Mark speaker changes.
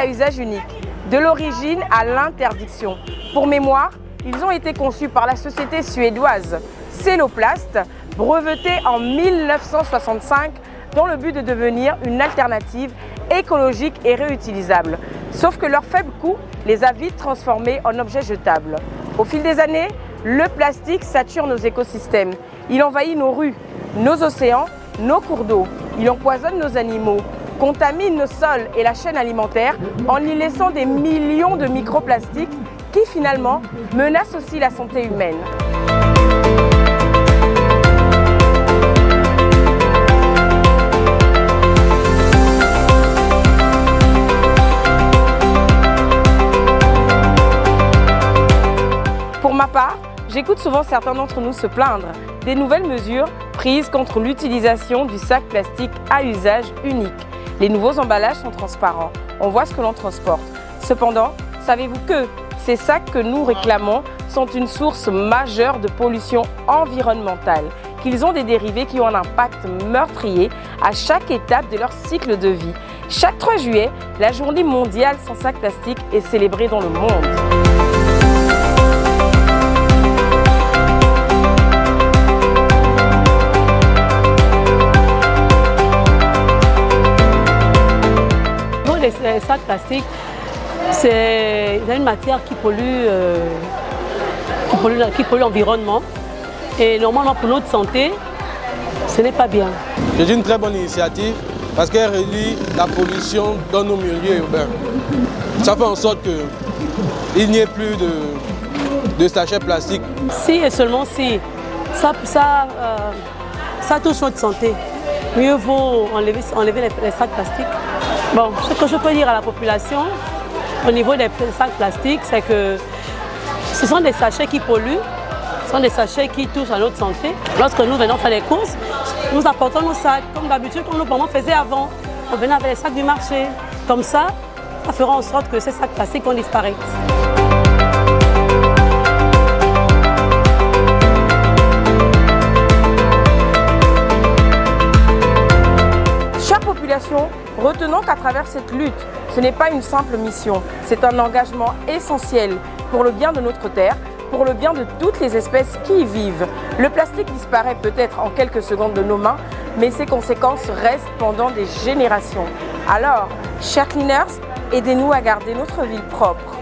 Speaker 1: à usage unique, de l'origine à l'interdiction. Pour mémoire, ils ont été conçus par la société suédoise Celloplast, brevetés en 1965 dans le but de devenir une alternative écologique et réutilisable. Sauf que leur faible coût les a vite transformés en objets jetables. Au fil des années, le plastique sature nos écosystèmes. Il envahit nos rues, nos océans, nos cours d'eau. Il empoisonne nos animaux, contamine nos sols et la chaîne alimentaire en y laissant des millions de microplastiques qui finalement menacent aussi la santé humaine. Pour ma part, j'écoute souvent certains d'entre nous se plaindre des nouvelles mesures prises contre l'utilisation du sac plastique à usage unique. Les nouveaux emballages sont transparents, on voit ce que l'on transporte. Cependant, savez-vous que ces sacs que nous réclamons sont une source majeure de pollution environnementale, qu'ils ont des dérivés qui ont un impact meurtrier à chaque étape de leur cycle de vie. Chaque 3 juillet, la journée mondiale sans sac plastique est célébrée dans le monde.
Speaker 2: Les sacs plastiques, c'est une matière qui pollue l'environnement et normalement pour notre santé, ce n'est pas bien.
Speaker 3: C'est une très bonne initiative parce qu'elle réduit la pollution dans nos milieux urbains. Ça fait en sorte qu'il n'y ait plus de sachets plastiques.
Speaker 2: Si et seulement si ça touche notre santé, mieux vaut enlever les sacs plastiques. Bon, ce que je peux dire à la population au niveau des sacs plastiques, c'est que ce sont des sachets qui polluent, ce sont des sachets qui touchent à notre santé. Lorsque nous venons faire les courses, nous apportons nos sacs, comme d'habitude, comme nos parents faisaient avant. On venait avec les sacs du marché. Comme ça fera en sorte que ces sacs plastiques vont disparaître.
Speaker 1: Chère population, retenons qu'à travers cette lutte, ce n'est pas une simple mission, c'est un engagement essentiel pour le bien de notre terre, pour le bien de toutes les espèces qui y vivent. Le plastique disparaît peut-être en quelques secondes de nos mains, mais ses conséquences restent pendant des générations. Alors, chers cleaners, aidez-nous à garder notre ville propre.